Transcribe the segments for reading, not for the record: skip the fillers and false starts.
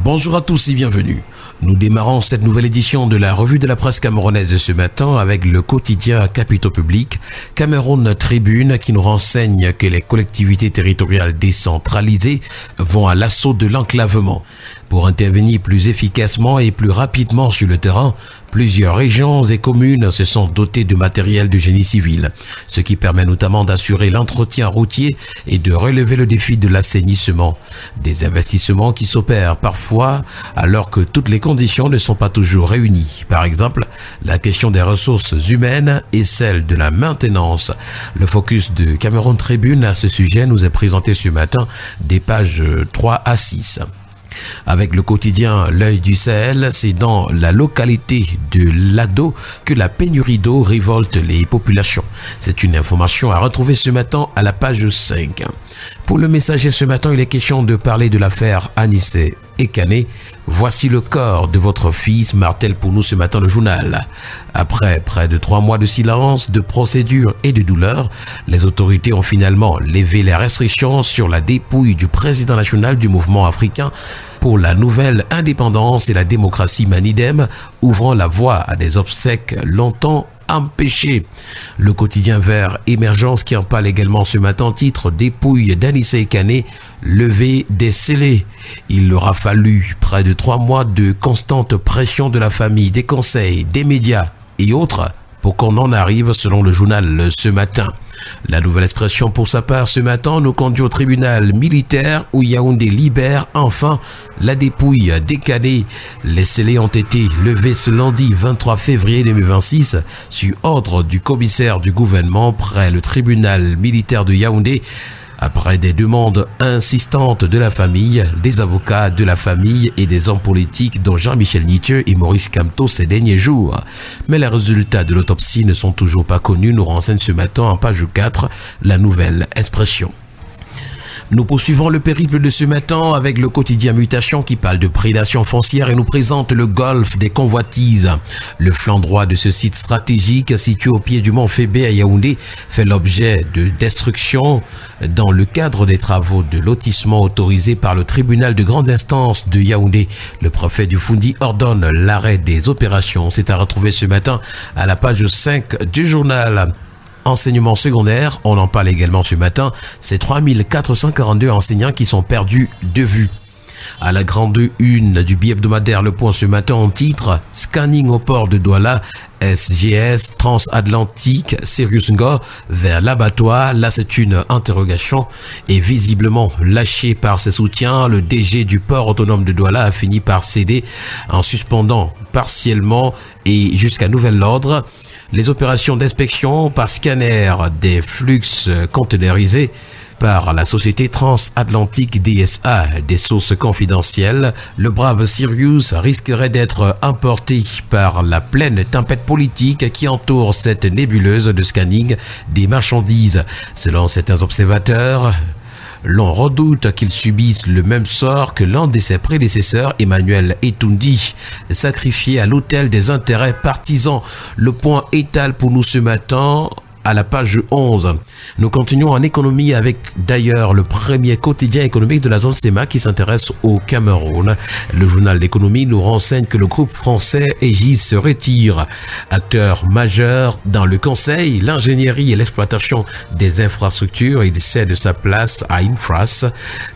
Bonjour à tous et bienvenue. Nous démarrons cette nouvelle édition de la revue de la presse camerounaise de ce matin avec le quotidien Capitaux Public, Cameroun Tribune, qui nous renseigne que les collectivités territoriales décentralisées vont à l'assaut de l'enclavement. Pour intervenir plus efficacement et plus rapidement sur le terrain, plusieurs régions et communes se sont dotées de matériel de génie civil, ce qui permet notamment d'assurer l'entretien routier et de relever le défi de l'assainissement. Des investissements qui s'opèrent parfois alors que toutes les conditions ne sont pas toujours réunies. Par exemple, la question des ressources humaines et celle de la maintenance. Le focus de Cameroun Tribune à ce sujet nous est présenté ce matin des pages 3 à 6. Avec le quotidien L'Œil du Sahel, c'est dans la localité de Lado que la pénurie d'eau révolte les populations. C'est une information à retrouver ce matin à la page 5. Pour le Messager ce matin, il est question de parler de l'affaire Anissé Ekane. Voici le corps de votre fils, martèle pour nous ce matin le journal. Après près de 3 mois de silence, de procédures et de douleur, les autorités ont finalement levé les restrictions sur la dépouille du président national du mouvement africain pour la nouvelle indépendance et la démocratie Manidem, ouvrant la voie à des obsèques longtemps empêchées. Le quotidien Vert Émergence qui en parle également ce matin, titre dépouille d'Anissé Ekane, levée des scellés. Il aura fallu près de 3 mois de constante pression de la famille, des conseils, des médias et autres pour qu'on en arrive, selon le journal ce matin. La Nouvelle Expression, pour sa part, ce matin, nous conduit au tribunal militaire où Yaoundé libère enfin la dépouille d'Ekane. Les scellés ont été levés ce lundi 23 février 2026 sur ordre du commissaire du gouvernement près le tribunal militaire de Yaoundé. Après des demandes insistantes de la famille, des avocats de la famille et des hommes politiques dont Jean-Michel Nitieux et Maurice Kamto ces derniers jours. Mais les résultats de l'autopsie ne sont toujours pas connus, nous renseigne ce matin en page 4 la Nouvelle Expression. Nous poursuivons le périple de ce matin avec le quotidien Mutation qui parle de prédation foncière et nous présente le golfe des convoitises. Le flanc droit de ce site stratégique situé au pied du mont Fébé à Yaoundé fait l'objet de destruction dans le cadre des travaux de lotissement autorisés par le tribunal de grande instance de Yaoundé. Le préfet du Foundi ordonne l'arrêt des opérations. C'est à retrouver ce matin à la page 5 du journal. Enseignement secondaire, on en parle également ce matin, c'est 3442 enseignants qui sont perdus de vue. À la grande une du bi-hebdomadaire Le Point ce matin, on titre « Scanning au port de Douala, SGS Transatlantique Sirius Ngo vers l'abattoir ». Là, c'est une interrogation et visiblement lâché par ses soutiens. Le DG du port autonome de Douala a fini par céder en suspendant partiellement et jusqu'à nouvel ordre les opérations d'inspection par scanner des flux conteneurisés par la société transatlantique DSA. Des sources confidentielles, le brave Sirius risquerait d'être emporté par la pleine tempête politique qui entoure cette nébuleuse de scanning des marchandises. Selon certains observateurs, l'on redoute qu'il subisse le même sort que l'un de ses prédécesseurs, Emmanuel Etoundi, sacrifié à l'autel des intérêts partisans. Le Point étale pour nous ce matin à la page 11. Nous continuons en économie avec d'ailleurs le premier quotidien économique de la zone CEMA qui s'intéresse au Cameroun. Le journal d'économie nous renseigne que le groupe français Aegis se retire. Acteur majeur dans le conseil, l'ingénierie et l'exploitation des infrastructures, il cède sa place à Infras,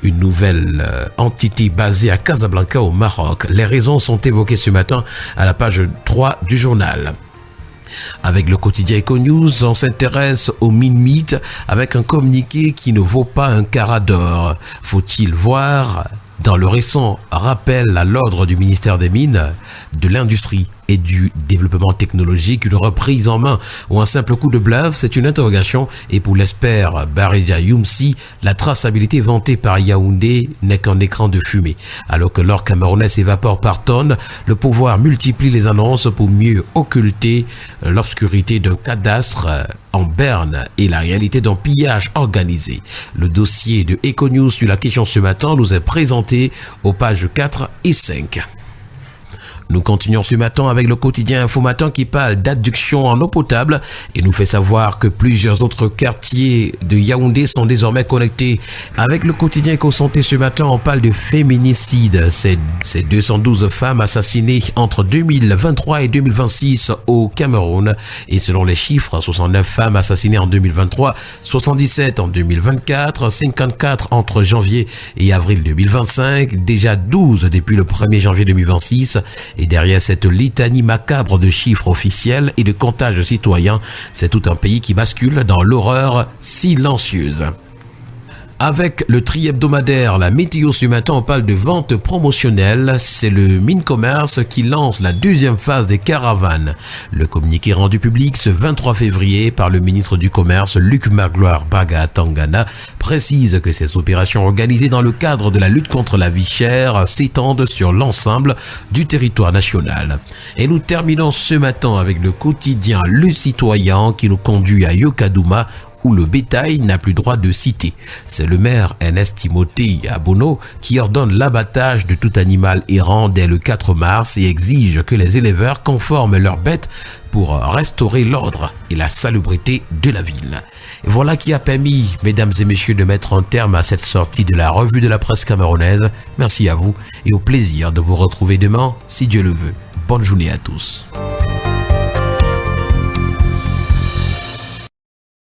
une nouvelle entité basée à Casablanca au Maroc. Les raisons sont évoquées ce matin à la page 3 du journal. Avec le quotidien EcoNews, on s'intéresse au Minmeat avec un communiqué qui ne vaut pas un carat d'or. Faut-il voir dans le récent rappel à l'ordre du ministère des Mines, de l'Industrie et du développement technologique, une reprise en main ou un simple coup de bluff, c'est une interrogation. Et pour l'expert Bareja Youmsi, la traçabilité vantée par Yaoundé n'est qu'un écran de fumée. Alors que l'or camerounais s'évapore par tonnes, le pouvoir multiplie les annonces pour mieux occulter l'obscurité d'un cadastre en berne et la réalité d'un pillage organisé. Le dossier de EcoNews sur la question ce matin nous est présenté aux pages 4 et 5. Nous continuons ce matin avec le quotidien Info Matin qui parle d'adduction en eau potable et nous fait savoir que plusieurs autres quartiers de Yaoundé sont désormais connectés. Avec le quotidien Éco-Santé ce matin, on parle de féminicide. C'est 212 femmes assassinées entre 2023 et 2026 au Cameroun. Et selon les chiffres, 69 femmes assassinées en 2023, 77 en 2024, 54 entre janvier et avril 2025, déjà 12 depuis le 1er janvier 2026. Et derrière cette litanie macabre de chiffres officiels et de comptages citoyens, c'est tout un pays qui bascule dans l'horreur silencieuse. Avec le tri hebdomadaire, la météo ce matin, on parle de vente promotionnelle. C'est le Mincommerce qui lance la deuxième phase des caravanes. Le communiqué rendu public ce 23 février par le ministre du Commerce, Luc Magloire Baga Tangana, précise que ces opérations organisées dans le cadre de la lutte contre la vie chère s'étendent sur l'ensemble du territoire national. Et nous terminons ce matin avec le quotidien Le Citoyen qui nous conduit à Yokadouma, où le bétail n'a plus droit de cité. C'est le maire Ernest Timothée Abono qui ordonne l'abattage de tout animal errant dès le 4 mars et exige que les éleveurs conforment leurs bêtes pour restaurer l'ordre et la salubrité de la ville. Et voilà qui a permis, mesdames et messieurs, de mettre un terme à cette sortie de la revue de la presse camerounaise. Merci à vous et au plaisir de vous retrouver demain, si Dieu le veut. Bonne journée à tous.